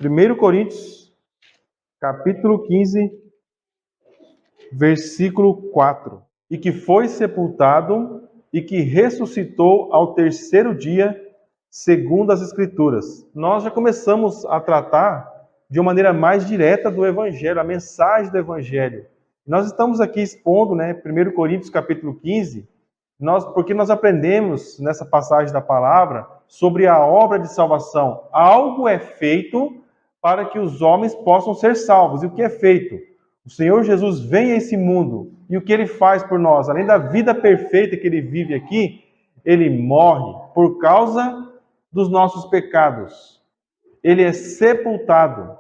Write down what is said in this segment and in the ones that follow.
1 Coríntios, capítulo 15, versículo 4. E que foi sepultado e que ressuscitou ao terceiro dia, segundo as Escrituras. Nós já começamos a tratar de uma maneira mais direta do Evangelho, a mensagem do Evangelho. Nós estamos aqui expondo, 1 Coríntios, capítulo 15, porque nós aprendemos nessa passagem da palavra sobre a obra de salvação. Algo é feito para que os homens possam ser salvos. E o que é feito? O Senhor Jesus vem a esse mundo e o que Ele faz por nós, além da vida perfeita que Ele vive aqui, Ele morre por causa dos nossos pecados. Ele é sepultado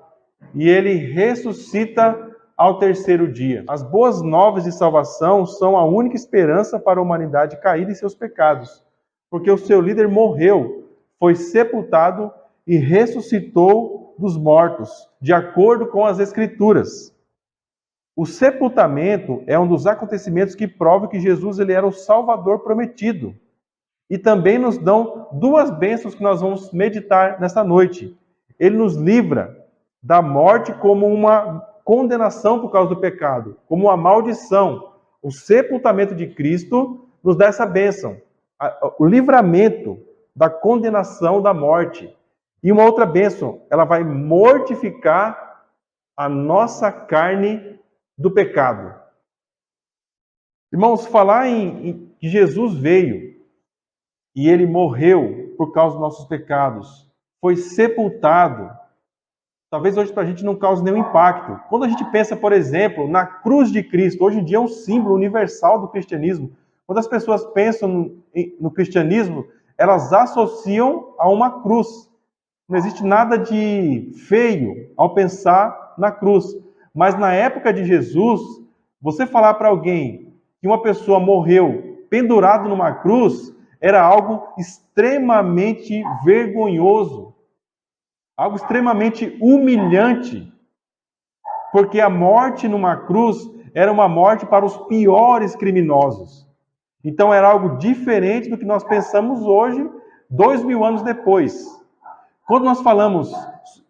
e Ele ressuscita ao terceiro dia. As boas novas de salvação são a única esperança para a humanidade cair em seus pecados, porque o seu líder morreu, foi sepultado e ressuscitou dos mortos, de acordo com as Escrituras. O sepultamento é um dos acontecimentos que prova que Jesus ele era o Salvador prometido. E também nos dão duas bênçãos que nós vamos meditar nesta noite. Ele nos livra da morte como uma condenação por causa do pecado, como uma maldição. O sepultamento de Cristo nos dá essa bênção, o livramento da condenação da morte. E uma outra bênção, ela vai mortificar a nossa carne do pecado. Irmãos, falar em que Jesus veio e ele morreu por causa dos nossos pecados, foi sepultado, talvez hoje para a gente não cause nenhum impacto. Quando a gente pensa, por exemplo, na cruz de Cristo, hoje em dia é um símbolo universal do cristianismo. Quando as pessoas pensam no cristianismo, elas associam a uma cruz. Não existe nada de feio ao pensar na cruz. Mas na época de Jesus, você falar para alguém que uma pessoa morreu pendurado numa cruz era algo extremamente vergonhoso, algo extremamente humilhante, porque a morte numa cruz era uma morte para os piores criminosos. Então era algo diferente do que nós pensamos hoje, 2000 anos depois. Quando nós falamos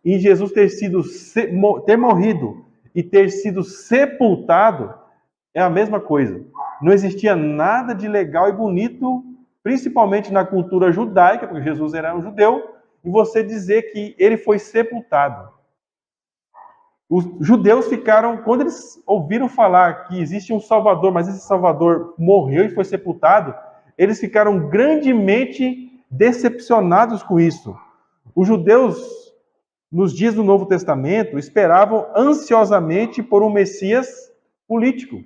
em Jesus ter morrido e ter sido sepultado, é a mesma coisa. Não existia nada de legal e bonito, principalmente na cultura judaica, porque Jesus era um judeu, e você dizer que ele foi sepultado. Os judeus ficaram, quando eles ouviram falar que existe um Salvador, mas esse Salvador morreu e foi sepultado, eles ficaram grandemente decepcionados com isso. Os judeus, nos dias do Novo Testamento, esperavam ansiosamente por um Messias político.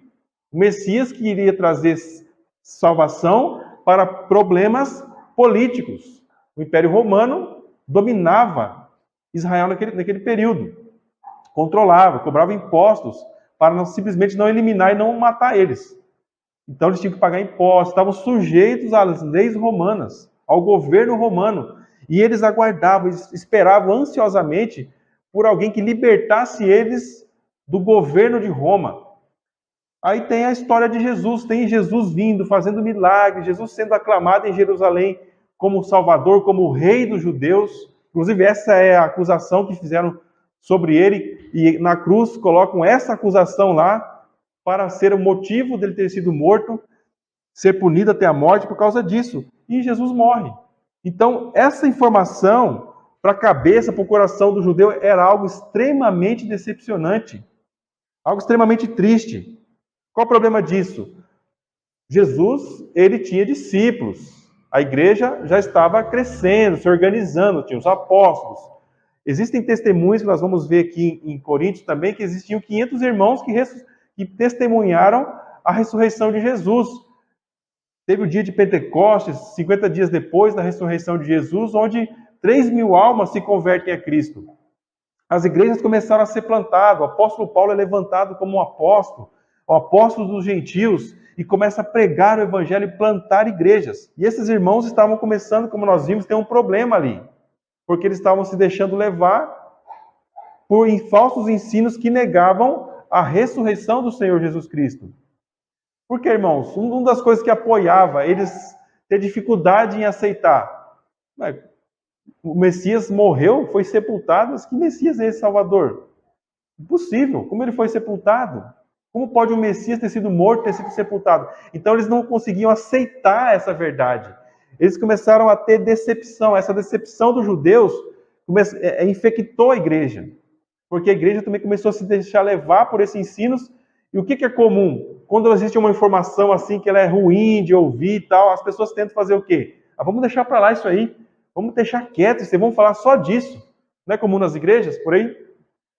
Um Messias que iria trazer salvação para problemas políticos. O Império Romano dominava Israel naquele período. Controlava, cobrava impostos para simplesmente não eliminar e não matar eles. Então eles tinham que pagar impostos, estavam sujeitos às leis romanas, ao governo romano. E eles aguardavam, eles esperavam ansiosamente por alguém que libertasse eles do governo de Roma. Aí tem a história de Jesus, tem Jesus vindo, fazendo milagres, Jesus sendo aclamado em Jerusalém como Salvador, como o Rei dos judeus. Inclusive essa é a acusação que fizeram sobre ele, e na cruz colocam essa acusação lá para ser o motivo dele ter sido morto, ser punido até a morte por causa disso. E Jesus morre. Então, essa informação, para a cabeça, para o coração do judeu, era algo extremamente decepcionante, algo extremamente triste. Qual o problema disso? Jesus, ele tinha discípulos. A igreja já estava crescendo, se organizando, tinha os apóstolos. Existem testemunhos que nós vamos ver aqui em Coríntios também, que existiam 500 irmãos que testemunharam a ressurreição de Jesus. Teve o dia de Pentecostes, 50 dias depois da ressurreição de Jesus, onde 3.000 almas se convertem a Cristo. As igrejas começaram a ser plantadas, o apóstolo Paulo é levantado como um apóstolo, o apóstolo dos gentios, e começa a pregar o evangelho e plantar igrejas. E esses irmãos estavam começando, como nós vimos, ter um problema ali, porque eles estavam se deixando levar por falsos ensinos que negavam a ressurreição do Senhor Jesus Cristo. Porque, irmãos, uma das coisas que apoiava eles ter dificuldade em aceitar, O Messias morreu, foi sepultado, mas que Messias é esse Salvador? Impossível. Como ele foi sepultado? Como pode o Messias ter sido morto, ter sido sepultado? Então eles não conseguiam aceitar essa verdade. Eles começaram a ter decepção. Essa decepção dos judeus infectou a igreja. Porque a igreja também começou a se deixar levar por esses ensinos. E o que é comum? Quando existe uma informação assim que ela é ruim de ouvir e tal, as pessoas tentam fazer o quê? Vamos deixar para lá isso aí. Vamos deixar quieto, vamos falar só disso. Não é comum nas igrejas, por aí?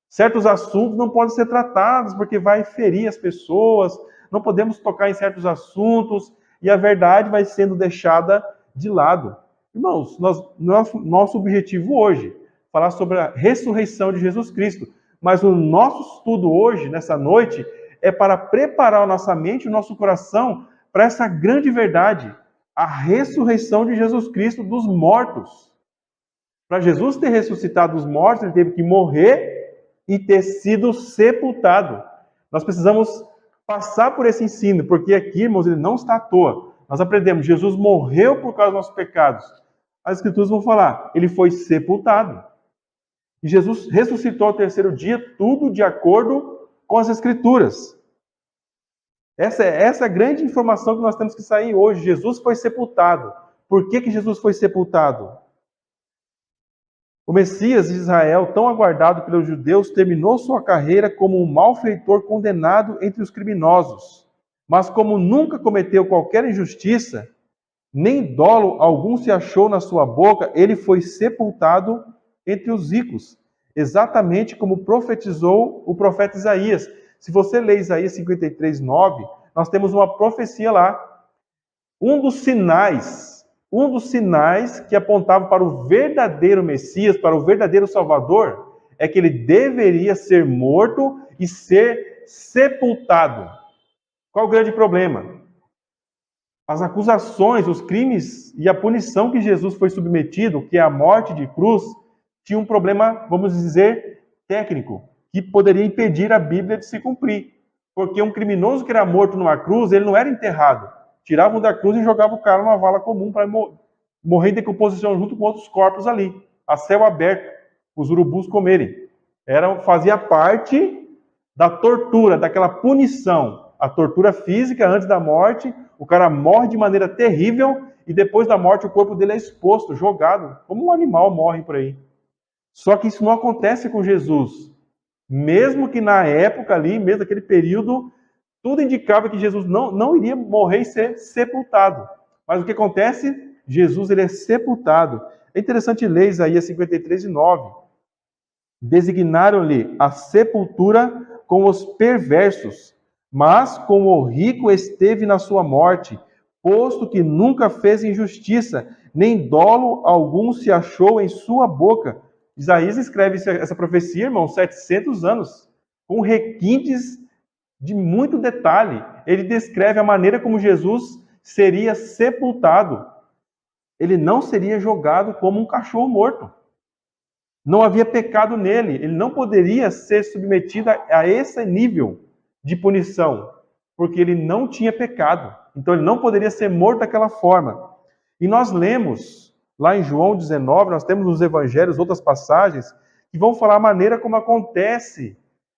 Certos assuntos não podem ser tratados porque vai ferir as pessoas, não podemos tocar em certos assuntos e a verdade vai sendo deixada de lado. Irmãos, nosso objetivo hoje é falar sobre a ressurreição de Jesus Cristo, mas o nosso estudo hoje, nessa noite, é para preparar a nossa mente e o nosso coração para essa grande verdade, a ressurreição de Jesus Cristo dos mortos. Para Jesus ter ressuscitado dos mortos, ele teve que morrer e ter sido sepultado. Nós precisamos passar por esse ensino, porque aqui, irmãos, ele não está à toa. Nós aprendemos, Jesus morreu por causa dos nossos pecados. As Escrituras vão falar, ele foi sepultado. E Jesus ressuscitou ao terceiro dia, tudo de acordo com as Escrituras. Essa é a grande informação que nós temos que sair hoje. Jesus foi sepultado. Por que Jesus foi sepultado? O Messias de Israel, tão aguardado pelos judeus, terminou sua carreira como um malfeitor condenado entre os criminosos. Mas como nunca cometeu qualquer injustiça, nem dolo algum se achou na sua boca, ele foi sepultado entre os ricos, exatamente como profetizou o profeta Isaías. Se você ler Isaías 53:9, nós temos uma profecia lá. Um dos sinais que apontava para o verdadeiro Messias, para o verdadeiro Salvador, é que ele deveria ser morto e ser sepultado. Qual o grande problema? As acusações, os crimes e a punição que Jesus foi submetido, que é a morte de cruz, tinha um problema, vamos dizer, técnico, que poderia impedir a Bíblia de se cumprir. Porque um criminoso que era morto numa cruz, ele não era enterrado. Tiravam da cruz e jogavam o cara numa vala comum para morrer em decomposição junto com outros corpos ali, a céu aberto, os urubus comerem. Fazia parte da tortura, daquela punição. A tortura física antes da morte, o cara morre de maneira terrível e depois da morte o corpo dele é exposto, jogado, como um animal morre por aí. Só que isso não acontece com Jesus. Mesmo que na época ali, mesmo naquele período, tudo indicava que Jesus não iria morrer e ser sepultado. Mas o que acontece? Jesus ele é sepultado. É interessante ler Isaías 53:9. Designaram-lhe a sepultura com os perversos, mas com o rico esteve na sua morte, posto que nunca fez injustiça, nem dolo algum se achou em sua boca. Isaías escreve essa profecia, irmão, 700 anos, com requintes de muito detalhe. Ele descreve a maneira como Jesus seria sepultado. Ele não seria jogado como um cachorro morto. Não havia pecado nele. Ele não poderia ser submetido a esse nível de punição, porque ele não tinha pecado. Então ele não poderia ser morto daquela forma. E nós lemos, lá em João 19, nós temos nos evangelhos outras passagens que vão falar a maneira como acontece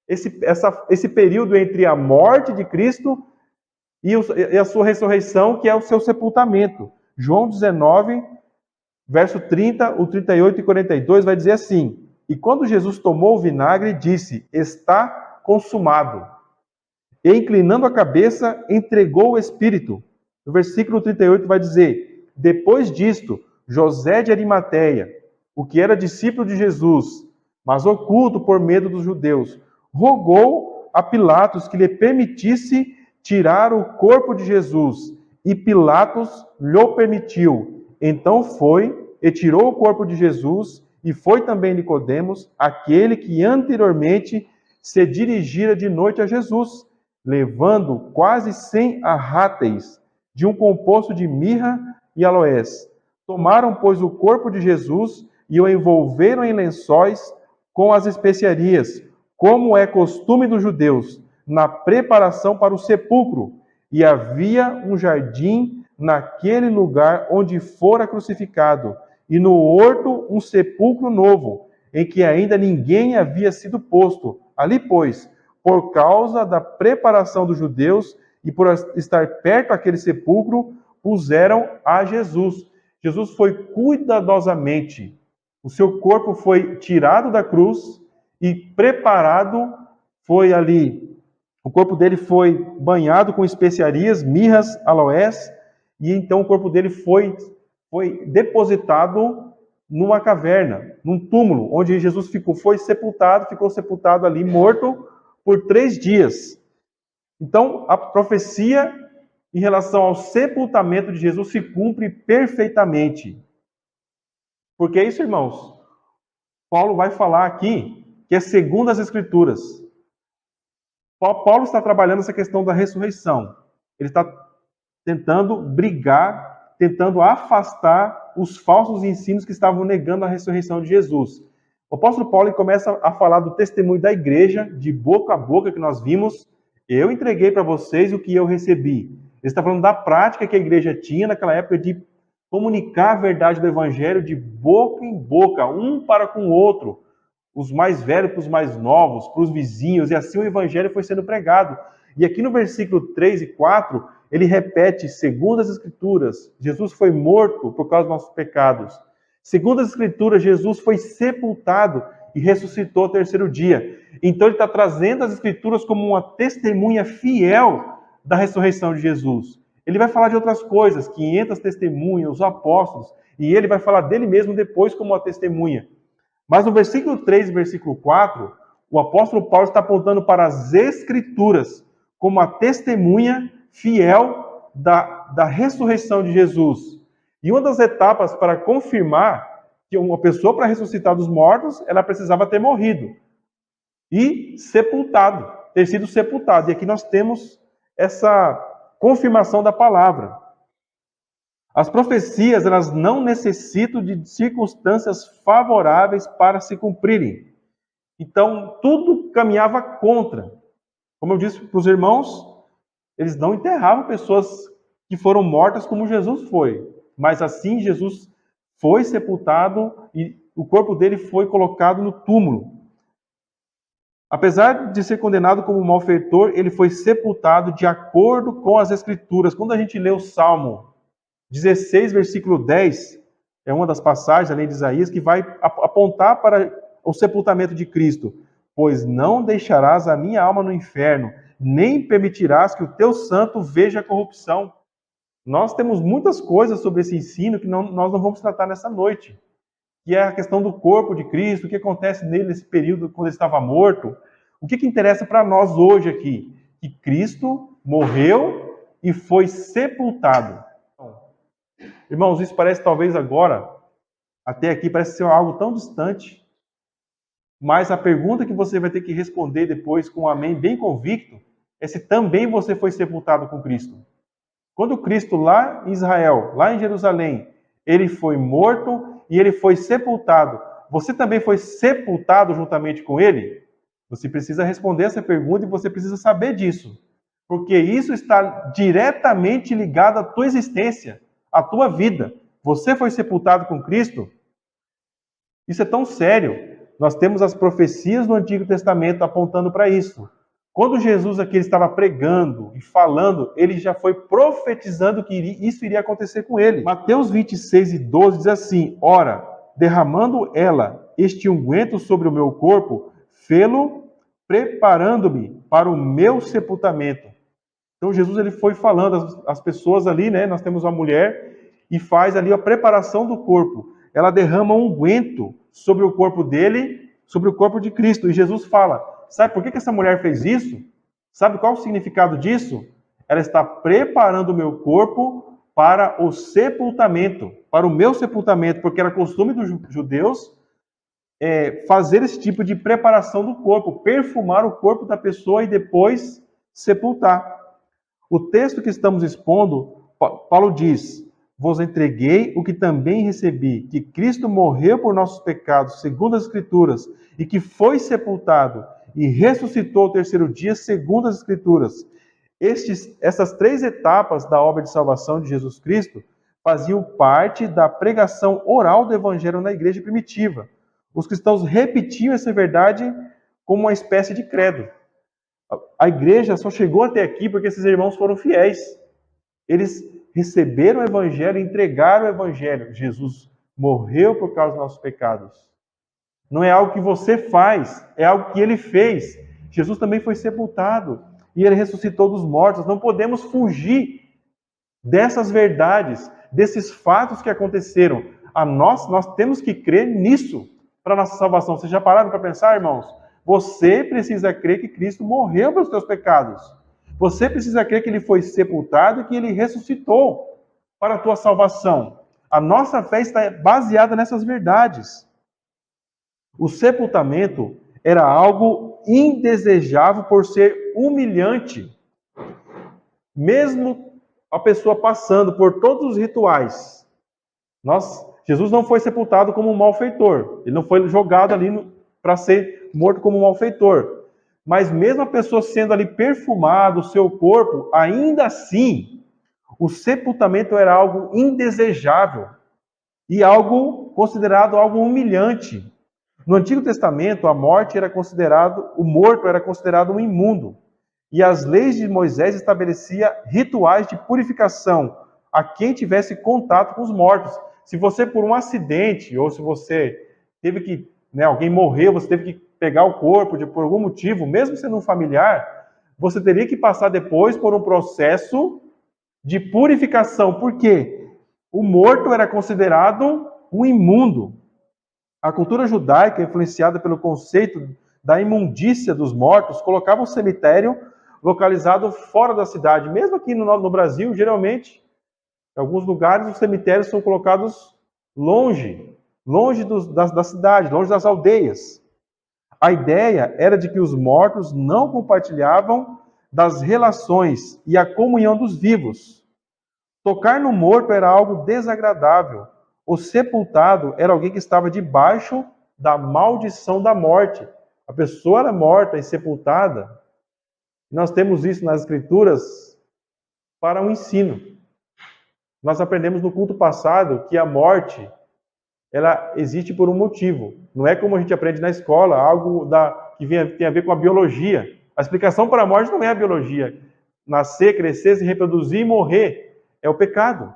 esse período entre a morte de Cristo e a sua ressurreição, que é o seu sepultamento. João 19, verso 30, o 38 e 42 vai dizer assim: E quando Jesus tomou o vinagre, disse, está consumado. E inclinando a cabeça, entregou o Espírito. No versículo 38 vai dizer, depois disto, José de Arimateia, o que era discípulo de Jesus, mas oculto por medo dos judeus, rogou a Pilatos que lhe permitisse tirar o corpo de Jesus. E Pilatos lhe permitiu. Então foi e tirou o corpo de Jesus, e foi também Nicodemos, aquele que anteriormente se dirigira de noite a Jesus, levando quase 100 arráteis de um composto de mirra e aloés. Tomaram, pois, o corpo de Jesus e o envolveram em lençóis com as especiarias, como é costume dos judeus, na preparação para o sepulcro. E havia um jardim naquele lugar onde fora crucificado, e no horto um sepulcro novo, em que ainda ninguém havia sido posto. Ali, pois, por causa da preparação dos judeus e por estar perto daquele sepulcro, puseram a Jesus. Jesus foi cuidadosamente, o seu corpo foi tirado da cruz e preparado, foi ali, o corpo dele foi banhado com especiarias, mirras, aloés, e então o corpo dele foi depositado numa caverna, num túmulo, onde Jesus ficou sepultado ali, morto por 3 dias. Então, a profecia em relação ao sepultamento de Jesus se cumpre perfeitamente. Porque é isso, irmãos. Paulo vai falar aqui que é segundo as Escrituras. Paulo está trabalhando essa questão da ressurreição. Ele está tentando brigar, tentando afastar os falsos ensinos que estavam negando a ressurreição de Jesus. O apóstolo Paulo começa a falar do testemunho da igreja, de boca a boca, que nós vimos. Eu entreguei para vocês o que eu recebi. Ele está falando da prática que a igreja tinha naquela época de comunicar a verdade do evangelho de boca em boca, um para com o outro. Os mais velhos para os mais novos, para os vizinhos, e assim o evangelho foi sendo pregado. E aqui no versículo 3 e 4, ele repete, segundo as Escrituras, Jesus foi morto por causa dos nossos pecados. Segundo as Escrituras, Jesus foi sepultado e ressuscitou ao 3º dia. Então ele está trazendo as Escrituras como uma testemunha fiel da ressurreição de Jesus. Ele vai falar de outras coisas, 500 testemunhas, os apóstolos, e ele vai falar dele mesmo depois como uma testemunha. Mas no versículo 3 e versículo 4, o apóstolo Paulo está apontando para as Escrituras como a testemunha fiel da ressurreição de Jesus. E uma das etapas para confirmar que uma pessoa, para ressuscitar dos mortos, ela precisava ter morrido e sepultado, ter sido sepultado. E aqui nós temos essa confirmação da palavra. As profecias, elas não necessitam de circunstâncias favoráveis para se cumprirem. Então, tudo caminhava contra. Como eu disse para os irmãos, eles não enterravam pessoas que foram mortas como Jesus foi. Mas assim, Jesus foi sepultado e o corpo dele foi colocado no túmulo. Apesar de ser condenado como malfeitor, ele foi sepultado de acordo com as Escrituras. Quando a gente lê o Salmo 16, versículo 10, é uma das passagens, além de Isaías, que vai apontar para o sepultamento de Cristo. Pois não deixarás a minha alma no inferno, nem permitirás que o teu santo veja a corrupção. Nós temos muitas coisas sobre esse ensino que nós não vamos tratar nessa noite, que é a questão do corpo de Cristo, o que acontece nele nesse período quando ele estava morto. O que interessa para nós hoje aqui? Que Cristo morreu e foi sepultado. Irmãos, isso parece talvez agora, até aqui, parece ser algo tão distante, mas a pergunta que você vai ter que responder depois com um amém bem convicto é se também você foi sepultado com Cristo. Quando Cristo lá em Israel, lá em Jerusalém, ele foi morto e ele foi sepultado, você também foi sepultado juntamente com ele? Você precisa responder essa pergunta e você precisa saber disso, porque isso está diretamente ligado à tua existência, à tua vida. Você foi sepultado com Cristo? Isso é tão sério. Nós temos as profecias do Antigo Testamento apontando para isso. Quando Jesus aqui estava pregando e falando, ele já foi profetizando que isso iria acontecer com ele. Mateus 26 e 12 diz assim: Ora, derramando ela este unguento sobre o meu corpo, fê-lo preparando-me para o meu sepultamento. Então Jesus ele foi falando, as pessoas ali, né? Nós temos uma mulher e faz ali a preparação do corpo. Ela derrama um unguento sobre o corpo dele, sobre o corpo de Cristo. E Jesus fala: sabe por que essa mulher fez isso? Sabe qual é o significado disso? Ela está preparando o meu corpo para o sepultamento, para o meu sepultamento, porque era costume dos judeus fazer esse tipo de preparação do corpo, perfumar o corpo da pessoa e depois sepultar. O texto que estamos expondo, Paulo diz: vos entreguei o que também recebi, que Cristo morreu por nossos pecados, segundo as Escrituras, e que foi sepultado e ressuscitou ao 3º dia, segundo as Escrituras. Essas 3 etapas da obra de salvação de Jesus Cristo faziam parte da pregação oral do evangelho na igreja primitiva. Os cristãos repetiam essa verdade como uma espécie de credo. A igreja só chegou até aqui porque esses irmãos foram fiéis. Eles receberam o evangelho, entregaram o evangelho. Jesus morreu por causa dos nossos pecados. Não é algo que você faz, é algo que ele fez. Jesus também foi sepultado e ele ressuscitou dos mortos. Não podemos fugir dessas verdades, desses fatos que aconteceram. Nós temos que crer nisso para a nossa salvação. Vocês já pararam para pensar, irmãos? Você precisa crer que Cristo morreu pelos seus pecados. Você precisa crer que ele foi sepultado e que ele ressuscitou para a tua salvação. A nossa fé está baseada nessas verdades. O sepultamento era algo indesejável por ser humilhante. Mesmo a pessoa passando por todos os rituais. Jesus não foi sepultado como um malfeitor. Ele não foi jogado ali para ser morto como um malfeitor. Mas mesmo a pessoa sendo ali perfumado, o seu corpo, ainda assim, o sepultamento era algo indesejável e algo considerado algo humilhante. No Antigo Testamento, o morto era considerado um imundo. E as leis de Moisés estabeleciam rituais de purificação a quem tivesse contato com os mortos. Se você, por um acidente, ou se você teve que, alguém morreu, você teve que pegar o corpo por algum motivo, mesmo sendo um familiar, você teria que passar depois por um processo de purificação. Por quê? O morto era considerado um imundo. A cultura judaica, influenciada pelo conceito da imundícia dos mortos, colocava um cemitério localizado fora da cidade. Mesmo aqui no Brasil, geralmente, em alguns lugares, os cemitérios são colocados longe da cidade, longe das aldeias. A ideia era de que os mortos não compartilhavam das relações e a comunhão dos vivos. Tocar no morto era algo desagradável. O sepultado era alguém que estava debaixo da maldição da morte. A pessoa era morta e sepultada. Nós temos isso nas Escrituras para um ensino. Nós aprendemos no culto passado que a morte, ela existe por um motivo. Não é como a gente aprende na escola, algo que tem a ver com a biologia. A explicação para a morte não é a biologia. Nascer, crescer, se reproduzir e morrer é o pecado.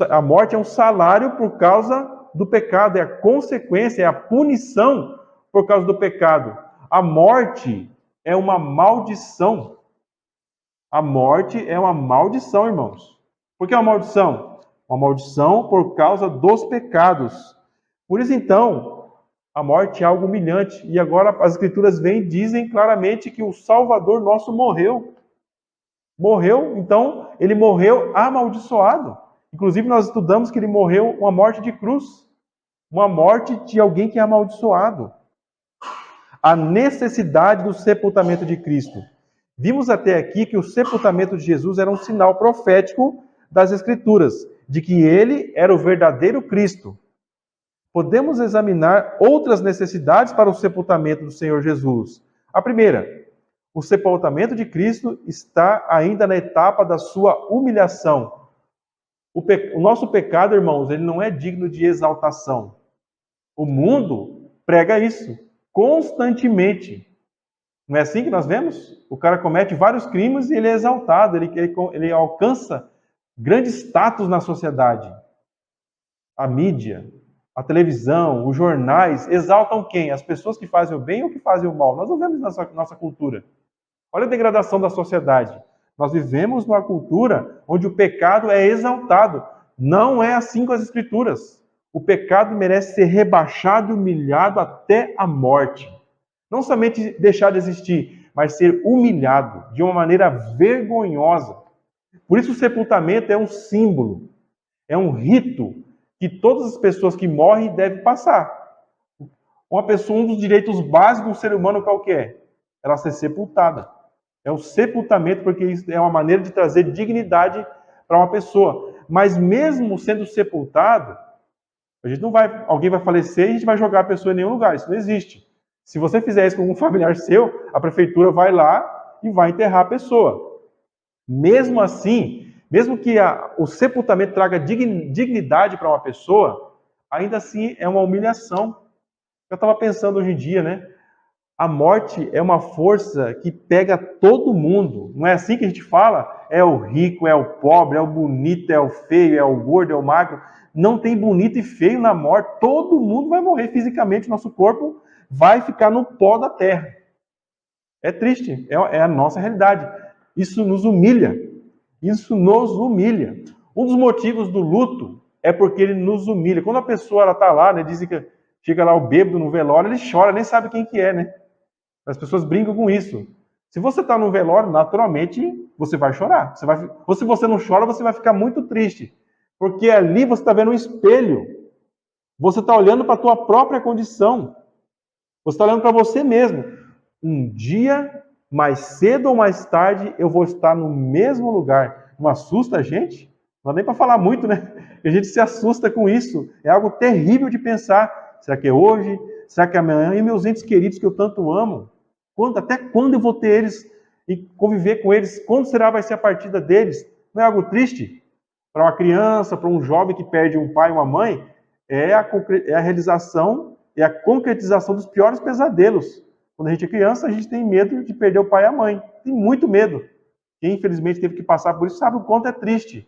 A morte é um salário por causa do pecado, é a consequência, é a punição por causa do pecado. A morte é uma maldição. A morte é uma maldição, irmãos. Por que uma maldição? Uma maldição por causa dos pecados. Por isso, então, a morte é algo humilhante. E agora as Escrituras vêm e dizem claramente que o Salvador nosso morreu. Morreu, então, ele morreu amaldiçoado. Inclusive, nós estudamos que ele morreu uma morte de cruz. Uma morte de alguém que é amaldiçoado. A necessidade do sepultamento de Cristo. Vimos até aqui que o sepultamento de Jesus era um sinal profético das Escrituras, de que ele era o verdadeiro Cristo. Podemos examinar outras necessidades para o sepultamento do Senhor Jesus. A primeira, o sepultamento de Cristo está ainda na etapa da sua humilhação. O nosso pecado, irmãos, ele não é digno de exaltação. O mundo prega isso constantemente. Não é assim que nós vemos? O cara comete vários crimes e ele é exaltado, ele alcança grande status na sociedade. A mídia, a televisão, os jornais exaltam quem? As pessoas que fazem o bem ou que fazem o mal. Nós não vemos na nossa cultura. Olha a degradação da sociedade. Nós vivemos numa cultura onde o pecado é exaltado. Não é assim com as Escrituras. O pecado merece ser rebaixado e humilhado até a morte. Não somente deixar de existir, mas ser humilhado de uma maneira vergonhosa. Por isso o sepultamento é um símbolo, é um rito que todas as pessoas que morrem devem passar. Um dos direitos básicos do ser humano qual que é? Ela ser sepultada. É o sepultamento, porque isso é uma maneira de trazer dignidade para uma pessoa. Mas mesmo sendo sepultado, alguém vai falecer e a gente vai jogar a pessoa em nenhum lugar. Isso não existe. Se você fizer isso com um familiar seu, a prefeitura vai lá e vai enterrar a pessoa. Mesmo assim, Mesmo que o sepultamento traga dignidade para uma pessoa, ainda assim é uma humilhação. Eu estava pensando hoje em dia, né? A morte é uma força que pega todo mundo. Não é assim que a gente fala? É o rico, é o pobre, é o bonito, é o feio, é o gordo, é o magro. Não tem bonito e feio na morte. Todo mundo vai morrer fisicamente. Nosso corpo vai ficar no pó da terra. É triste, é a nossa realidade. Isso nos humilha. Isso nos humilha. Um dos motivos do luto é porque ele nos humilha. Quando a pessoa está lá, né, dizem que chega lá o bêbado no velório, ele chora, nem sabe quem que é, né? As pessoas brincam com isso. Se você está no velório, naturalmente você vai chorar. Ou se você não chora, você vai ficar muito triste. Porque ali você está vendo um espelho. Você está olhando para a tua própria condição. Você está olhando para você mesmo. Um dia, mais cedo ou mais tarde, eu vou estar no mesmo lugar. Não assusta a gente? Não dá nem para falar muito, né? A gente se assusta com isso. É algo terrível de pensar. Será que é hoje? Será que é amanhã? E meus entes queridos que eu tanto amo? Até quando eu vou ter eles e conviver com eles? Quando será vai ser a partida deles? Não é algo triste? Para uma criança, para um jovem que perde um pai e uma mãe, é a realização, é a concretização dos piores pesadelos. Quando a gente é criança, a gente tem medo de perder o pai e a mãe. Tem muito medo. Quem infelizmente teve que passar por isso sabe o quanto é triste.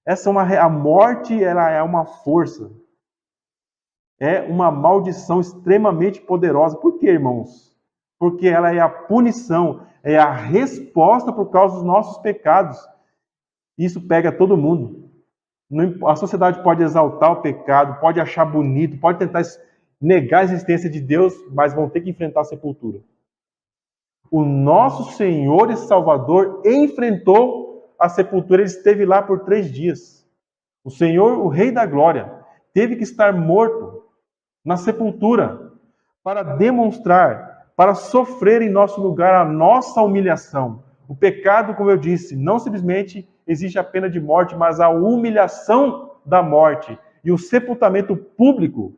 A morte, ela é uma força. É uma maldição extremamente poderosa. Por quê, irmãos? Porque ela é a punição, é a resposta por causa dos nossos pecados. Isso pega todo mundo. A sociedade pode exaltar o pecado, pode achar bonito, pode tentar negar a existência de Deus, mas vão ter que enfrentar a sepultura. O nosso Senhor e Salvador enfrentou a sepultura, ele esteve lá por 3 dias. O Senhor, o Rei da Glória, teve que estar morto na sepultura para demonstrar, para sofrer em nosso lugar a nossa humilhação. O pecado, como eu disse, não simplesmente existe a pena de morte, mas a humilhação da morte. E o sepultamento público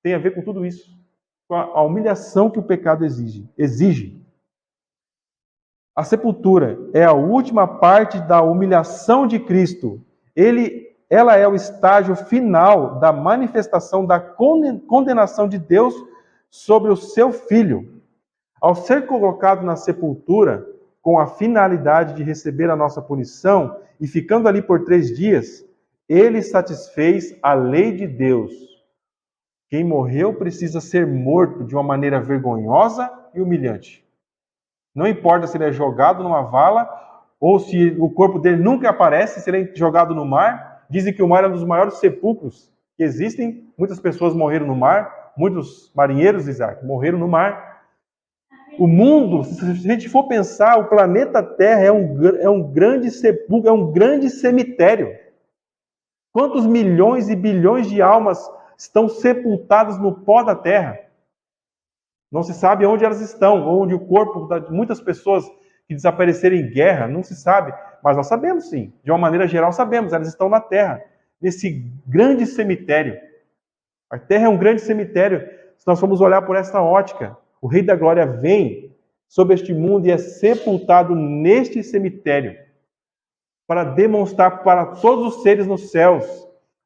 tem a ver com tudo isso. Com a humilhação que o pecado exige. A sepultura é a última parte da humilhação de Cristo. Ela é o estágio final da manifestação da condenação de Deus sobre o seu Filho. Ao ser colocado na sepultura, com a finalidade de receber a nossa punição, e ficando ali por 3 dias, ele satisfez a lei de Deus. Quem morreu precisa ser morto de uma maneira vergonhosa e humilhante. Não importa se ele é jogado numa vala, ou se o corpo dele nunca aparece, se ele é jogado no mar. Dizem que o mar é um dos maiores sepulcros que existem. Muitas pessoas morreram no mar, muitos marinheiros, Isaac, morreram no mar. O mundo, se a gente for pensar, o planeta Terra é um grande sepulcro, é um grande cemitério. Quantos milhões e bilhões de almas estão sepultadas no pó da terra? Não se sabe onde elas estão, onde o corpo de muitas pessoas que desapareceram em guerra, não se sabe. Mas nós sabemos sim, de uma maneira geral sabemos, elas estão na terra, nesse grande cemitério. A terra é um grande cemitério. Se nós formos olhar por esta ótica, o Rei da Glória vem sobre este mundo e é sepultado neste cemitério para demonstrar para todos os seres nos céus,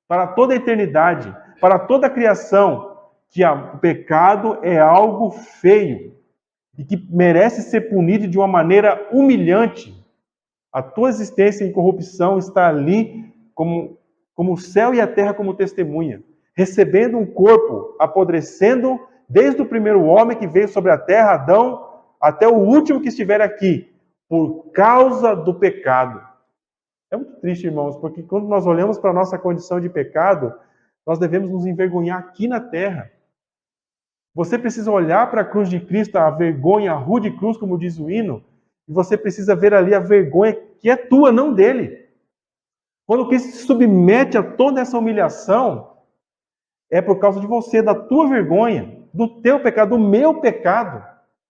para toda a eternidade, para toda a criação, que o pecado é algo feio e que merece ser punido de uma maneira humilhante. A tua existência em corrupção está ali como o céu e a terra como testemunha, recebendo um corpo apodrecendo desde o primeiro homem que veio sobre a terra, Adão, até o último que estiver aqui, por causa do pecado. É muito triste, irmãos, porque quando nós olhamos para a nossa condição de pecado, nós devemos nos envergonhar aqui na terra. Você precisa olhar para a cruz de Cristo, a vergonha, a rude cruz, como diz o hino, e você precisa ver ali a vergonha que é tua, não dele. Quando Cristo se submete a toda essa humilhação, é por causa de você, da tua vergonha, do teu pecado, do meu pecado,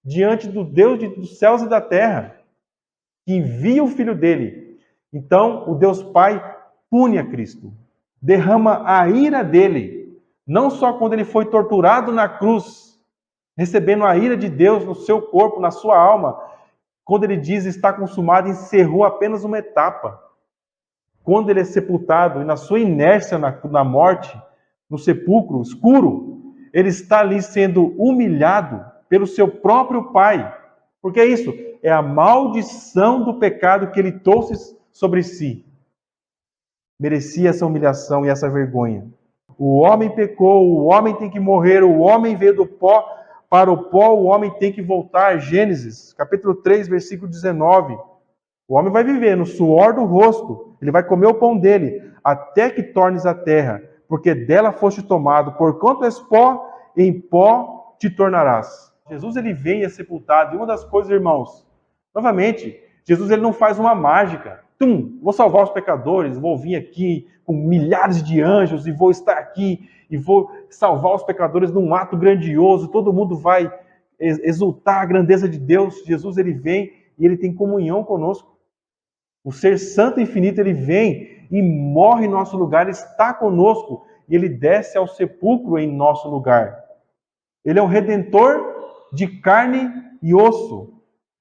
diante do Deus dos céus e da terra, que envia o Filho dele. Então, o Deus Pai pune a Cristo, derrama a ira dele, não só quando ele foi torturado na cruz, recebendo a ira de Deus no seu corpo, na sua alma, quando ele diz está consumado, encerrou apenas uma etapa. quando ele é sepultado e na sua inércia na morte, no sepulcro escuro, ele está ali sendo humilhado pelo seu próprio Pai. Porque é isso, é a maldição do pecado que ele trouxe sobre si. Merecia essa humilhação e essa vergonha. O homem pecou, o homem tem que morrer, o homem veio do pó, para o pó o homem tem que voltar. Gênesis, capítulo 3, versículo 19. O homem vai viver no suor do rosto, ele vai comer o pão dele, até que tornes a terra, porque dela foste tomado, porquanto és pó, em pó te tornarás. Jesus ele vem e é sepultado, e uma das coisas, irmãos, novamente, Jesus ele não faz uma mágica. Vou salvar os pecadores, vou vir aqui com milhares de anjos e vou estar aqui e vou salvar os pecadores num ato grandioso, todo mundo vai exultar a grandeza de Deus. Jesus ele vem e ele tem comunhão conosco. O ser santo e infinito ele vem e morre em nosso lugar, está conosco e ele desce ao sepulcro em nosso lugar. Ele é um redentor de carne e osso.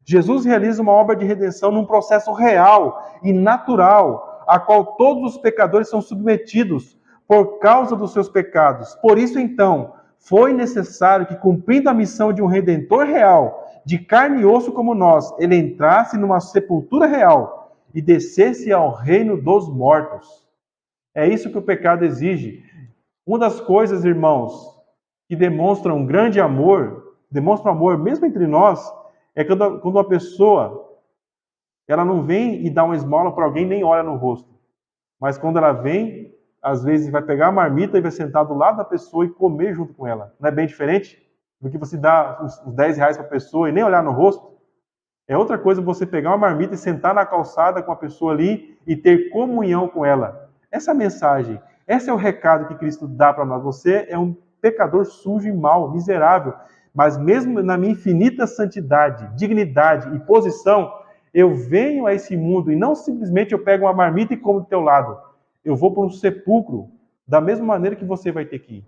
Jesus realiza uma obra de redenção num processo real e natural, a qual todos os pecadores são submetidos por causa dos seus pecados. Por isso, então, foi necessário que, cumprindo a missão de um redentor real, de carne e osso como nós, ele entrasse numa sepultura real e descesse ao reino dos mortos. É isso que o pecado exige. Uma das coisas, irmãos, que demonstram um grande amor, demonstram amor mesmo entre nós, é quando uma pessoa, ela não vem e dá uma esmola para alguém, nem olha no rosto. Mas quando ela vem, às vezes vai pegar a marmita e vai sentar do lado da pessoa e comer junto com ela. Não é bem diferente do que você dá os 10 reais para a pessoa e nem olhar no rosto? É outra coisa você pegar uma marmita e sentar na calçada com a pessoa ali e ter comunhão com ela. Essa é a mensagem, esse é o recado que Cristo dá para nós. Você é um pecador sujo e mau, miserável. Mas mesmo na minha infinita santidade, dignidade e posição, eu venho a esse mundo e não simplesmente eu pego uma marmita e como do teu lado. Eu vou para um sepulcro da mesma maneira que você vai ter que ir.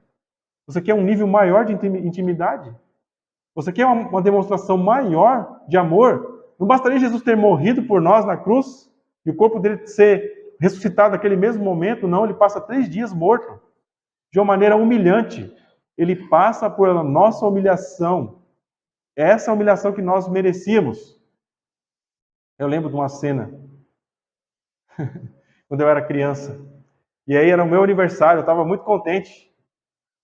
Você quer um nível maior de intimidade? Você quer uma demonstração maior de amor? Não bastaria Jesus ter morrido por nós na cruz e o corpo dele ser ressuscitado naquele mesmo momento? Não, ele passa 3 dias morto, de uma maneira humilhante. Ele passa por a nossa humilhação. Essa humilhação que nós merecíamos. Eu lembro de uma cena, quando eu era criança. E aí era o meu aniversário, eu estava muito contente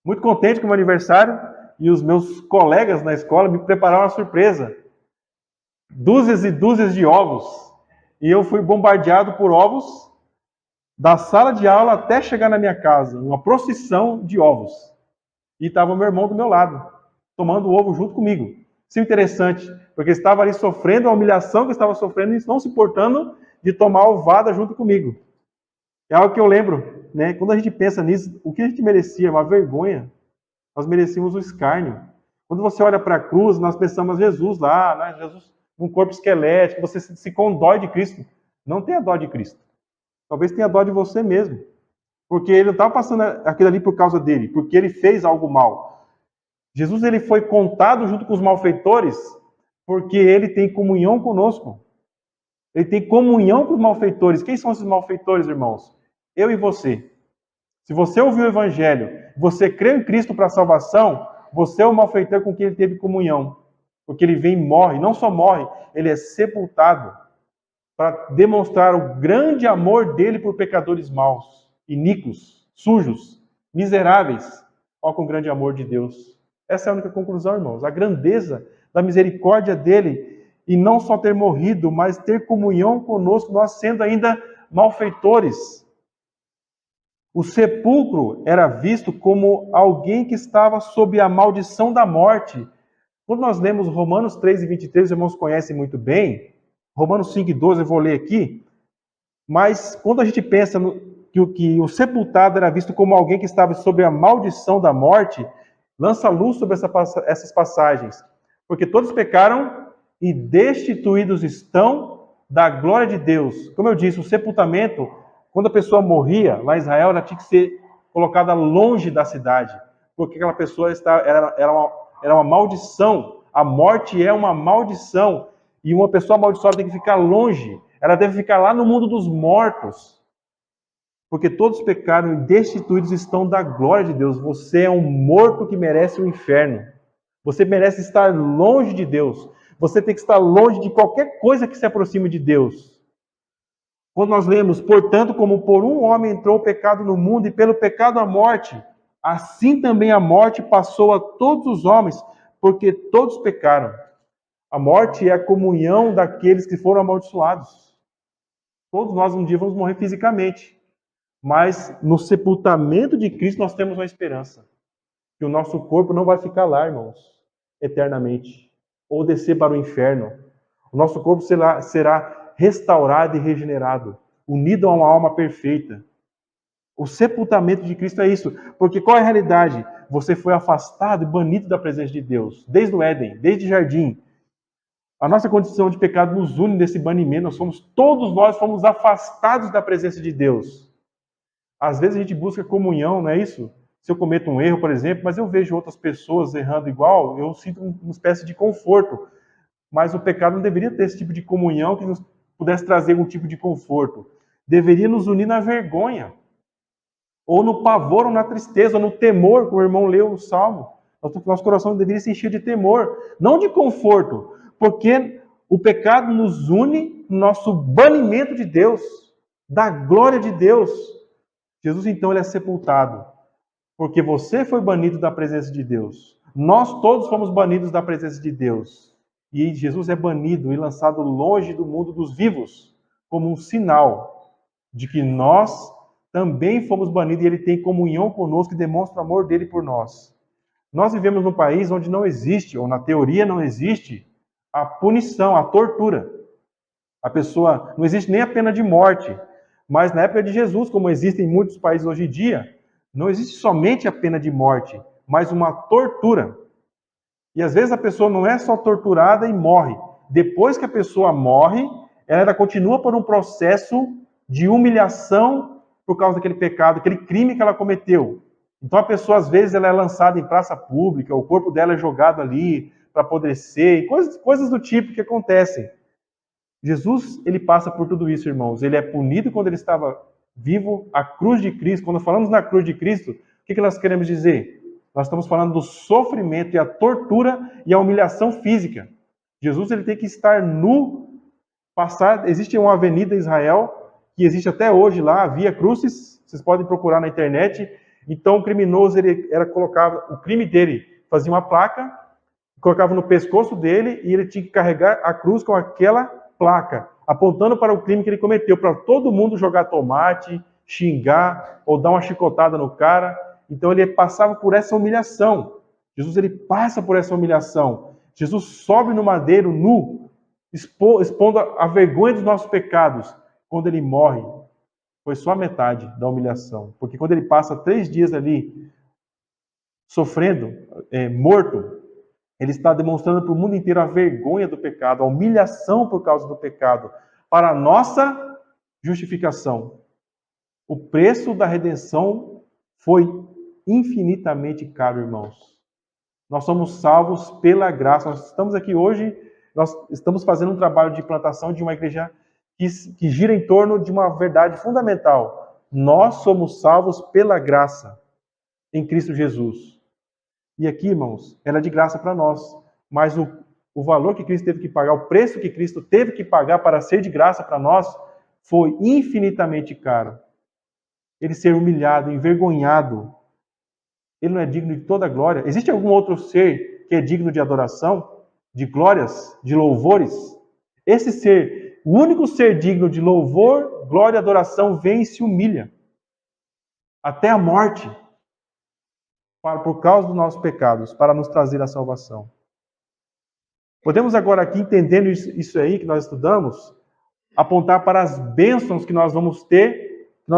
com o meu aniversário, e os meus colegas na escola me prepararam uma surpresa. Dúzias e dúzias de ovos. E eu fui bombardeado por ovos, da sala de aula até chegar na minha casa. Uma procissão de ovos. E estava o meu irmão do meu lado, tomando o ovo junto comigo. Isso é interessante, porque ele estava ali sofrendo a humilhação que eu estava sofrendo e não se importando de tomar ovada junto comigo. É algo que eu lembro, né? Quando a gente pensa nisso, o que a gente merecia? Uma vergonha. Nós merecíamos o escárnio. Quando você olha para a cruz, nós pensamos Jesus lá, né? Jesus num corpo esquelético, você se condói de Cristo. Não tenha dó de Cristo. Talvez tenha dó de você mesmo. Porque ele não estava passando aquilo ali por causa dele, porque ele fez algo mal. Jesus ele foi contado junto com os malfeitores, porque ele tem comunhão conosco. Ele tem comunhão com os malfeitores. Quem são esses malfeitores, irmãos? Eu e você. Se você ouviu o Evangelho, você crê em Cristo para a salvação, você é o malfeitor com quem ele teve comunhão. Porque ele vem e morre, não só morre, ele é sepultado para demonstrar o grande amor dele por pecadores maus, iníquos, sujos, miseráveis. Olha com o grande amor de Deus. Essa é a única conclusão, irmãos. A grandeza da misericórdia dele, e não só ter morrido, mas ter comunhão conosco, nós sendo ainda malfeitores. O sepulcro era visto como alguém que estava sob a maldição da morte. Quando nós lemos Romanos 3 e 23, os irmãos conhecem muito bem, Romanos 5 e 12 eu vou ler aqui, mas quando a gente pensa que o sepultado era visto como alguém que estava sob a maldição da morte, lança luz sobre essas passagens. Porque todos pecaram e destituídos estão da glória de Deus. Como eu disse, o sepultamento, quando a pessoa morria, lá em Israel, ela tinha que ser colocada longe da cidade, porque aquela pessoa era uma maldição. A morte é uma maldição. E uma pessoa amaldiçoada tem que ficar longe. Ela deve ficar lá no mundo dos mortos. Porque todos pecaram e destituídos estão da glória de Deus. Você é um morto que merece o inferno. Você merece estar longe de Deus. Você tem que estar longe de qualquer coisa que se aproxime de Deus. Quando nós lemos, portanto, como por um homem entrou o pecado no mundo e pelo pecado a morte, assim também a morte passou a todos os homens, porque todos pecaram. A morte é a comunhão daqueles que foram amaldiçoados. Todos nós um dia vamos morrer fisicamente. Mas no sepultamento de Cristo nós temos uma esperança. Que o nosso corpo não vai ficar lá, irmãos, eternamente. Ou descer para o inferno. O nosso corpo será restaurado e regenerado. Unido a uma alma perfeita. O sepultamento de Cristo é isso. Porque qual é a realidade? Você foi afastado e banido da presença de Deus. Desde o Éden, desde o jardim. A nossa condição de pecado nos une nesse banimento. Todos nós fomos afastados da presença de Deus. Às vezes a gente busca comunhão, não é isso? Se eu cometo um erro, por exemplo, mas eu vejo outras pessoas errando igual, eu sinto uma espécie de conforto. Mas o pecado não deveria ter esse tipo de comunhão que nos pudesse trazer algum tipo de conforto. Deveria nos unir na vergonha, ou no pavor, ou na tristeza, ou no temor, como o irmão leu o Salmo. Nosso coração deveria se encher de temor, não de conforto, porque o pecado nos une no nosso banimento de Deus, da glória de Deus. Jesus, então, ele é sepultado, porque você foi banido da presença de Deus. Nós todos fomos banidos da presença de Deus. E Jesus é banido e lançado longe do mundo dos vivos, como um sinal de que nós também fomos banidos e ele tem comunhão conosco e demonstra o amor dele por nós. Nós vivemos num país onde não existe, ou na teoria não existe, a punição, a tortura. A pessoa, não existe nem a pena de morte. Mas na época de Jesus, como existe em muitos países hoje em dia, não existe somente a pena de morte, mas uma tortura. E às vezes a pessoa não é só torturada e morre. Depois que a pessoa morre, ela continua por um processo de humilhação por causa daquele pecado, aquele crime que ela cometeu. Então a pessoa às vezes ela é lançada em praça pública, o corpo dela é jogado ali para apodrecer, coisas do tipo que acontecem. Jesus, ele passa por tudo isso, irmãos. Ele é punido quando ele estava vivo, a cruz de Cristo. Quando falamos na cruz de Cristo, o que nós queremos dizer? Nós estamos falando do sofrimento e a tortura e a humilhação física. Jesus, ele tem que estar nu, existe uma avenida em Israel, que existe até hoje lá, a Via Crucis, vocês podem procurar na internet. Então o criminoso, ele colocava o crime dele, fazia uma placa, colocava no pescoço dele e ele tinha que carregar a cruz com aquela placa, apontando para o crime que ele cometeu, para todo mundo jogar tomate, xingar ou dar uma chicotada no cara. Então ele passava por essa humilhação. Jesus, ele passa por essa humilhação. Jesus sobe no madeiro nu, expondo a vergonha dos nossos pecados. Quando ele morre, foi só a metade da humilhação. Porque quando ele passa 3 dias ali, sofrendo, morto, ele está demonstrando para o mundo inteiro a vergonha do pecado, a humilhação por causa do pecado, para a nossa justificação. O preço da redenção foi infinitamente caro, irmãos. Nós somos salvos pela graça. Nós estamos aqui hoje, nós estamos fazendo um trabalho de plantação de uma igreja que gira em torno de uma verdade fundamental. Nós somos salvos pela graça em Cristo Jesus. E aqui, irmãos, ela é de graça para nós. Mas o valor que Cristo teve que pagar, o preço que Cristo teve que pagar para ser de graça para nós, foi infinitamente caro. Ele ser humilhado, envergonhado. Ele não é digno de toda glória. Existe algum outro ser que é digno de adoração, de glórias, de louvores? Esse ser, o único ser digno de louvor, glória e adoração, vem e se humilha. Até a morte. Por causa dos nossos pecados, para nos trazer a salvação. Podemos agora aqui, entendendo isso aí que nós estudamos, apontar para as bênçãos que nós vamos ter, que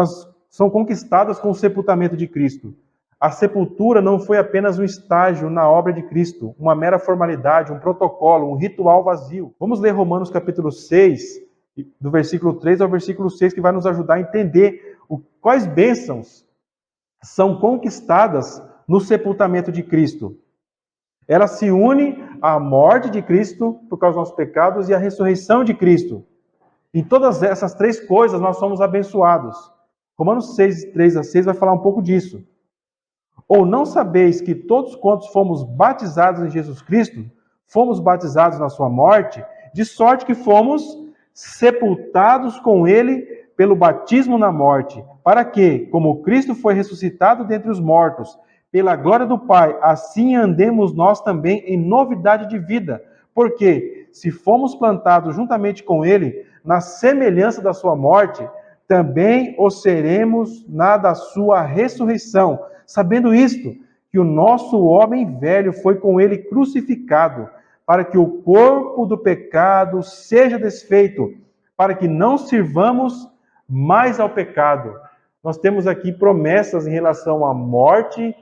são conquistadas com o sepultamento de Cristo. A sepultura não foi apenas um estágio na obra de Cristo, uma mera formalidade, um protocolo, um ritual vazio. Vamos ler Romanos capítulo 6, do versículo 3 ao versículo 6, que vai nos ajudar a entender quais bênçãos são conquistadas no sepultamento de Cristo. Ela se une à morte de Cristo por causa dos nossos pecados e à ressurreição de Cristo. Em todas essas 3 coisas nós somos abençoados. Romanos 6, 3-6 vai falar um pouco disso. Ou não sabeis que todos quantos fomos batizados em Jesus Cristo, fomos batizados na sua morte, de sorte que fomos sepultados com ele pelo batismo na morte, para que, como Cristo foi ressuscitado dentre os mortos, pela glória do Pai, assim andemos nós também em novidade de vida. Porque, se fomos plantados juntamente com ele, na semelhança da sua morte, também o seremos na da sua ressurreição. Sabendo isto, que o nosso homem velho foi com ele crucificado, para que o corpo do pecado seja desfeito, para que não sirvamos mais ao pecado. Nós temos aqui promessas em relação à morte,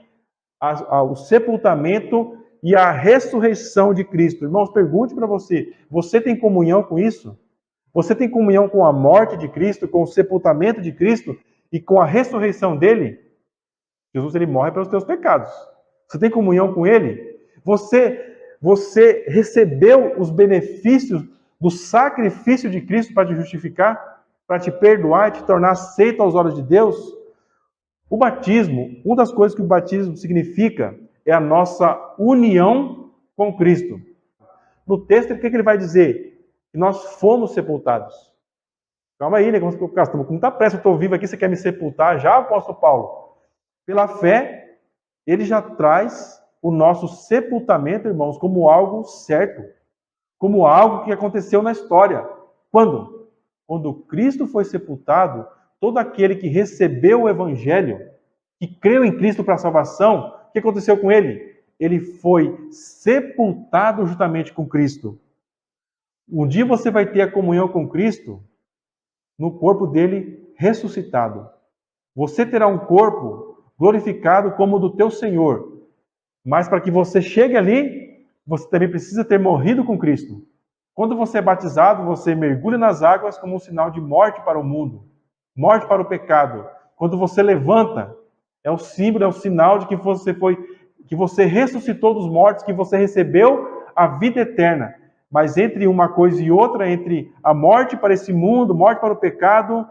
ao sepultamento e à ressurreição de Cristo. Irmãos, pergunte para você tem comunhão com isso? Você tem comunhão com a morte de Cristo, com o sepultamento de Cristo e com a ressurreição dele? Jesus, ele morre pelos teus pecados. Você tem comunhão com ele? Você recebeu os benefícios do sacrifício de Cristo para te justificar, para te perdoar e te tornar aceito aos olhos de Deus? O batismo, uma das coisas que o batismo significa é a nossa união com Cristo. No texto, o que ele vai dizer? Que nós fomos sepultados. Calma aí, né? Como estamos com muita pressa, eu estou vivo aqui, você quer me sepultar? Já, apóstolo Paulo? Pela fé, ele já traz o nosso sepultamento, irmãos, como algo certo, como algo que aconteceu na história. Quando? Quando Cristo foi sepultado, todo aquele que recebeu o Evangelho, que creu em Cristo para a salvação, o que aconteceu com ele? Ele foi sepultado juntamente com Cristo. Um dia você vai ter a comunhão com Cristo no corpo dele ressuscitado. Você terá um corpo glorificado como o do teu Senhor. Mas para que você chegue ali, você também precisa ter morrido com Cristo. Quando você é batizado, você mergulha nas águas como um sinal de morte para o mundo, morte para o pecado. Quando você levanta, é o símbolo, é o sinal de que você ressuscitou dos mortos, que você recebeu a vida eterna. Mas entre uma coisa e outra, entre a morte para esse mundo, morte para o pecado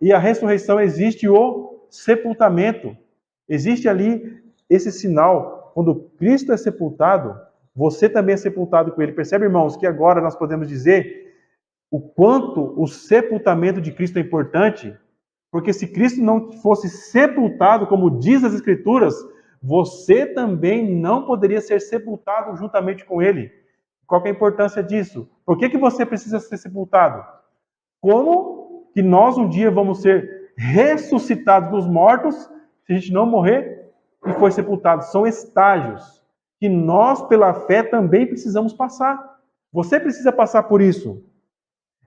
e a ressurreição, existe o sepultamento. Existe ali esse sinal. Quando Cristo é sepultado, você também é sepultado com ele. Percebe, irmãos, que agora nós podemos dizer o quanto o sepultamento de Cristo é importante? Porque se Cristo não fosse sepultado, como diz as Escrituras, você também não poderia ser sepultado juntamente com ele. Qual que é a importância disso? Por que você precisa ser sepultado? Como que nós um dia vamos ser ressuscitados dos mortos se a gente não morrer e for sepultado? São estágios que nós, pela fé, também precisamos passar. Você precisa passar por isso.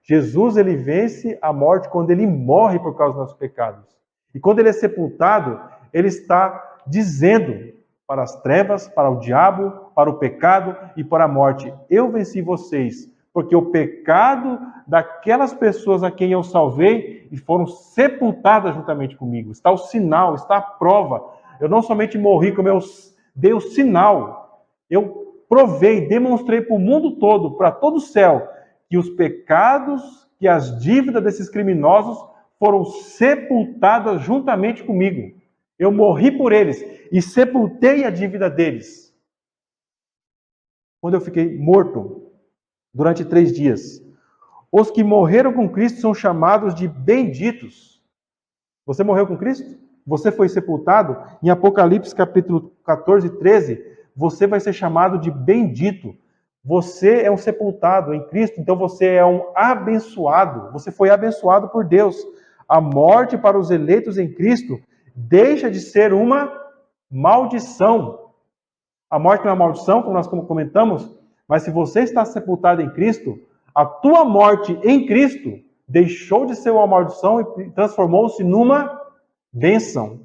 Jesus, ele vence a morte quando ele morre por causa dos nossos pecados. E quando ele é sepultado, ele está dizendo para as trevas, para o diabo, para o pecado e para a morte: eu venci vocês, porque o pecado daquelas pessoas a quem eu salvei e foram sepultadas juntamente comigo. Está o sinal, está a prova. Eu não somente morri, como eu dei o sinal. Eu provei, demonstrei para o mundo todo, para todo o céu, que os pecados, que as dívidas desses criminosos foram sepultadas juntamente comigo. Eu morri por eles e sepultei a dívida deles. Quando eu fiquei morto durante 3 dias, os que morreram com Cristo são chamados de benditos. Você morreu com Cristo? Você foi sepultado? Em Apocalipse capítulo 14, 13, você vai ser chamado de bendito. Você é um sepultado em Cristo, então você é um abençoado. Você foi abençoado por Deus. A morte para os eleitos em Cristo deixa de ser uma maldição. A morte não é uma maldição, como nós comentamos, mas se você está sepultado em Cristo, a tua morte em Cristo deixou de ser uma maldição e transformou-se numa bênção.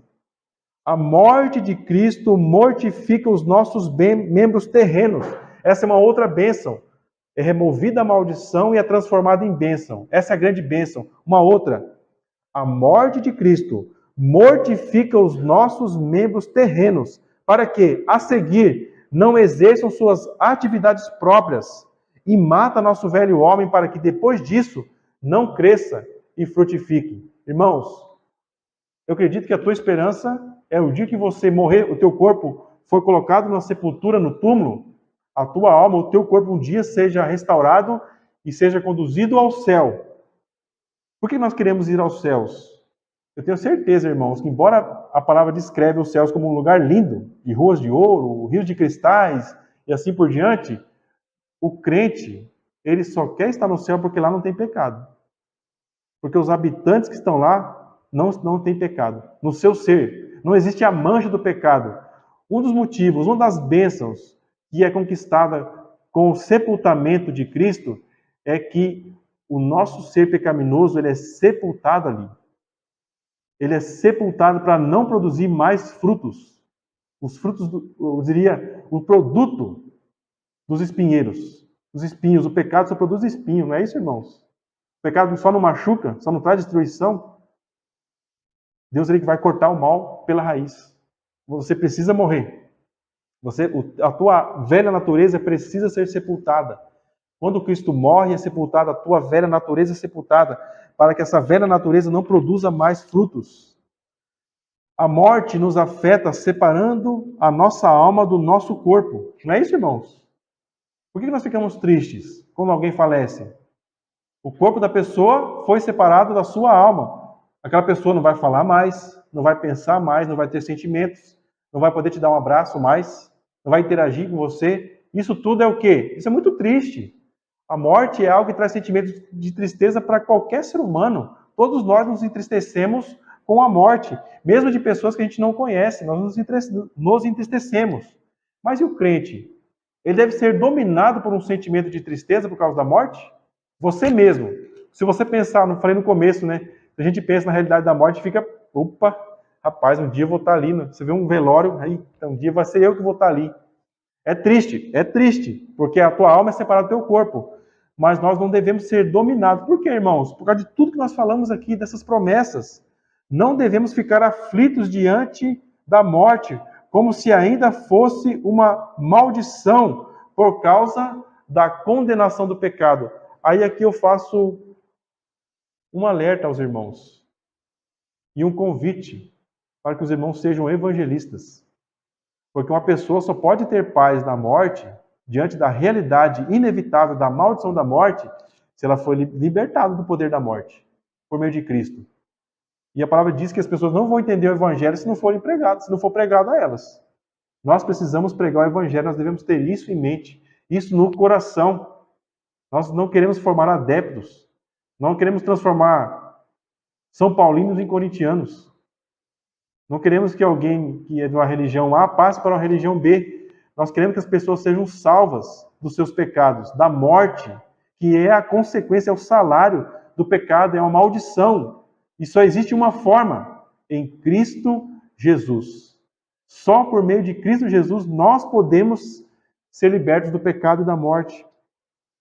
A morte de Cristo mortifica os nossos membros terrenos. Essa é uma outra bênção. É removida a maldição e é transformada em bênção. Essa é a grande bênção. Uma outra. A morte de Cristo mortifica os nossos membros terrenos, para que, a seguir, não exerçam suas atividades próprias, e mata nosso velho homem, para que depois disso não cresça e frutifique. Irmãos, Eu acredito que a tua esperança é o dia que você morrer, o teu corpo for colocado na sepultura, no túmulo, a tua alma, o teu corpo um dia seja restaurado e seja conduzido ao céu. Por que nós queremos ir aos céus? Eu tenho certeza, irmãos, que embora a palavra descreve os céus como um lugar lindo, de ruas de ouro, rios de cristais e assim por diante, o crente, ele só quer estar no céu porque lá não tem pecado. Porque os habitantes que estão lá não têm pecado. No seu ser, não existe a mancha do pecado. Um dos motivos, uma das bênçãos que é conquistada com o sepultamento de Cristo é que o nosso ser pecaminoso, ele é sepultado ali. Ele é sepultado para não produzir mais frutos. Os frutos, eu diria, o produto dos espinheiros. Os espinhos, o pecado só produz espinho, não é isso, irmãos? O pecado só não machuca, só não traz destruição. Deus ele vai cortar o mal pela raiz. Você precisa morrer. A tua velha natureza precisa ser sepultada. Quando Cristo morre, é sepultada, a tua velha natureza é sepultada, para que essa velha natureza não produza mais frutos. A morte nos afeta separando a nossa alma do nosso corpo. Não é isso, irmãos? Por que nós ficamos tristes quando alguém falece? O corpo da pessoa foi separado da sua alma. Aquela pessoa não vai falar mais, não vai pensar mais, não vai ter sentimentos, não vai poder te dar um abraço mais, não vai interagir com você. Isso tudo é o quê? Isso é muito triste. A morte é algo que traz sentimentos de tristeza para qualquer ser humano. Todos nós nos entristecemos com a morte, mesmo de pessoas que a gente não conhece, nós nos entristecemos. Mas e o crente? Ele deve ser dominado por um sentimento de tristeza por causa da morte? Você mesmo. Se você pensar, não falei no começo, né? Se a gente pensa na realidade da morte, fica, opa, rapaz, um dia eu vou estar ali. Você vê um velório, aí um dia vai ser eu que vou estar ali. É triste, porque a tua alma é separada do teu corpo. Mas nós não devemos ser dominados. Por quê, irmãos? Por causa de tudo que nós falamos aqui, dessas promessas. Não devemos ficar aflitos diante da morte, como se ainda fosse uma maldição por causa da condenação do pecado. Aí aqui eu faço um alerta aos irmãos e um convite para que os irmãos sejam evangelistas. Porque uma pessoa só pode ter paz na morte, diante da realidade inevitável da maldição da morte, se ela for libertada do poder da morte, por meio de Cristo. E a palavra diz que as pessoas não vão entender o evangelho se não forem pregados, se não for pregado a elas. Nós precisamos pregar o evangelho, nós devemos ter isso em mente, isso no coração. Nós não queremos formar adeptos, não queremos transformar São Paulinos em corintianos. Não queremos que alguém que é de uma religião A passe para uma religião B. Nós queremos que as pessoas sejam salvas dos seus pecados, da morte, que é a consequência, é o salário do pecado, é uma maldição. E só existe uma forma, em Cristo Jesus. Só por meio de Cristo Jesus nós podemos ser libertos do pecado e da morte.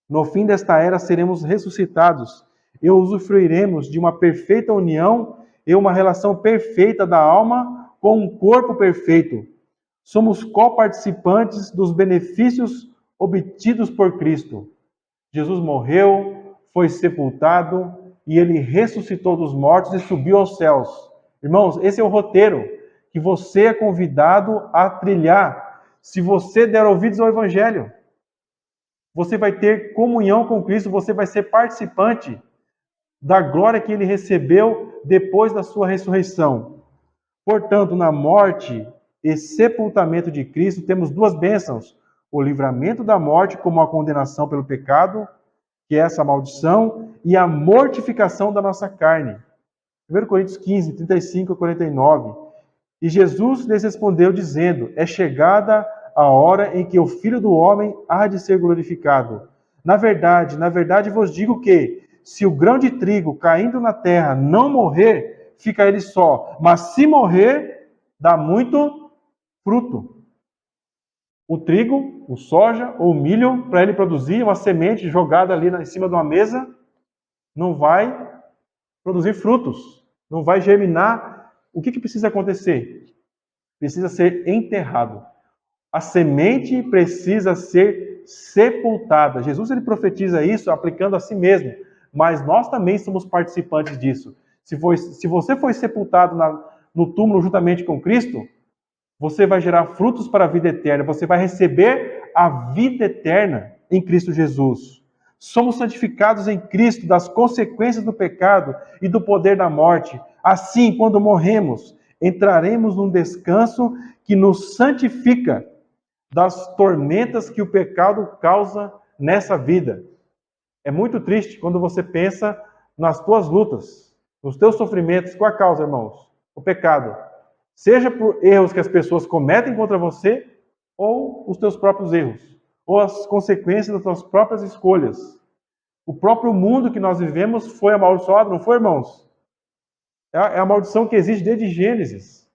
No fim desta era seremos ressuscitados e usufruiremos de uma perfeita união e uma relação perfeita da alma com um corpo perfeito. Somos coparticipantes dos benefícios obtidos por Cristo. Jesus morreu, foi sepultado e ele ressuscitou dos mortos e subiu aos céus. Irmãos, esse é o roteiro que você é convidado a trilhar. Se você der ouvidos ao Evangelho, você vai ter comunhão com Cristo, você vai ser participante da glória que ele recebeu depois da sua ressurreição. Portanto, na morte e sepultamento de Cristo, temos duas bênçãos: o livramento da morte como a condenação pelo pecado, que é essa maldição, e a mortificação da nossa carne. 1 Coríntios 15, 35 a 49. E Jesus lhes respondeu dizendo: é chegada a hora em que o Filho do Homem há de ser glorificado. Na verdade vos digo que, se o grão de trigo caindo na terra não morrer, fica ele só. Mas se morrer, dá muito fruto. O trigo, o soja ou o milho, para ele produzir uma semente jogada ali em cima de uma mesa, não vai produzir frutos, não vai germinar. O que precisa acontecer? Precisa ser enterrado. A semente precisa ser sepultada. Jesus ele profetiza isso aplicando a si mesmo, mas nós também somos participantes disso. Se você foi sepultado no túmulo juntamente com Cristo, você vai gerar frutos para a vida eterna, você vai receber a vida eterna em Cristo Jesus. Somos santificados em Cristo das consequências do pecado e do poder da morte. Assim, quando morremos, entraremos num descanso que nos santifica das tormentas que o pecado causa nessa vida. É muito triste quando você pensa nas tuas lutas, nos teus sofrimentos. Qual a causa, irmãos? O pecado. Seja por erros que as pessoas cometem contra você, ou os teus próprios erros, ou as consequências das tuas próprias escolhas. O próprio mundo que nós vivemos foi amaldiçoado, não foi, irmãos? É a maldição que existe desde Gênesis.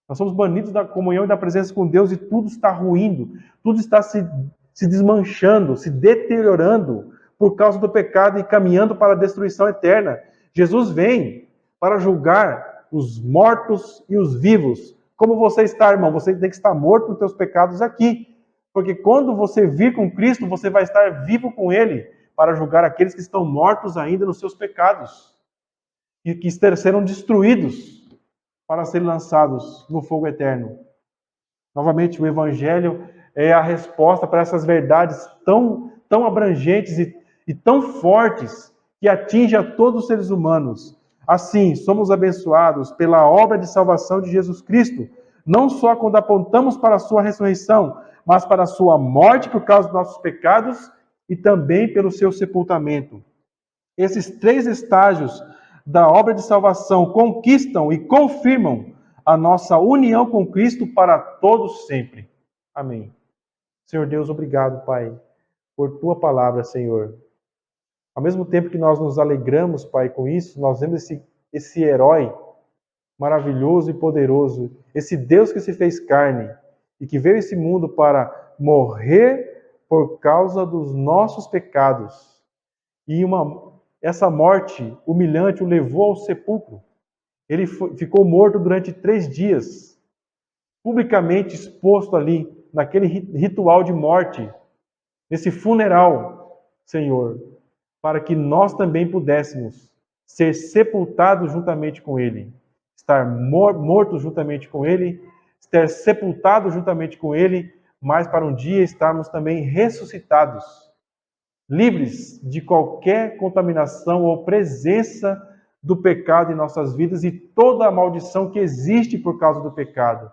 Nós somos banidos da comunhão e da presença com Deus e tudo está ruindo, tudo está se desmanchando, se deteriorando por causa do pecado e caminhando para a destruição eterna. Jesus vem para julgar os mortos e os vivos. Como você está, irmão? Você tem que estar morto nos seus pecados aqui. Porque quando você vir com Cristo, você vai estar vivo com Ele para julgar aqueles que estão mortos ainda nos seus pecados e que serão destruídos para serem lançados no fogo eterno. Novamente, o Evangelho é a resposta para essas verdades tão abrangentes e tão fortes que atingem a todos os seres humanos. Assim, somos abençoados pela obra de salvação de Jesus Cristo, não só quando apontamos para a sua ressurreição, mas para a sua morte por causa dos nossos pecados e também pelo seu sepultamento. Esses três estágios da obra de salvação conquistam e confirmam a nossa união com Cristo para todos sempre. Amém. Senhor Deus, obrigado, Pai, por Tua palavra, Senhor. Ao mesmo tempo que nós nos alegramos, Pai, com isso, nós vemos esse herói maravilhoso e poderoso, esse Deus que se fez carne e que veio a esse mundo para morrer por causa dos nossos pecados. E essa morte humilhante o levou ao sepulcro. Ele ficou morto durante 3 dias, publicamente exposto ali, naquele ritual de morte, nesse funeral, Senhor, para que nós também pudéssemos ser sepultados juntamente com Ele, estar mortos juntamente com Ele, estar sepultados juntamente com Ele, mas para um dia estarmos também ressuscitados, livres de qualquer contaminação ou presença do pecado em nossas vidas e toda a maldição que existe por causa do pecado.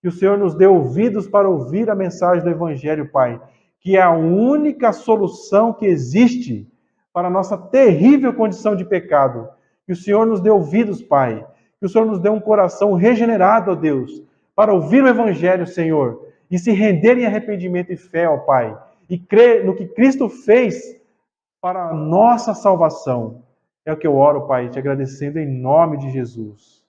Que o Senhor nos dê ouvidos para ouvir a mensagem do Evangelho, Pai, que é a única solução que existe para a nossa terrível condição de pecado. Que o Senhor nos dê ouvidos, Pai, que o Senhor nos dê um coração regenerado, ó Deus, para ouvir o Evangelho, Senhor, e se render em arrependimento e fé, ó Pai, e crer no que Cristo fez para a nossa salvação. É o que eu oro, Pai, te agradecendo em nome de Jesus.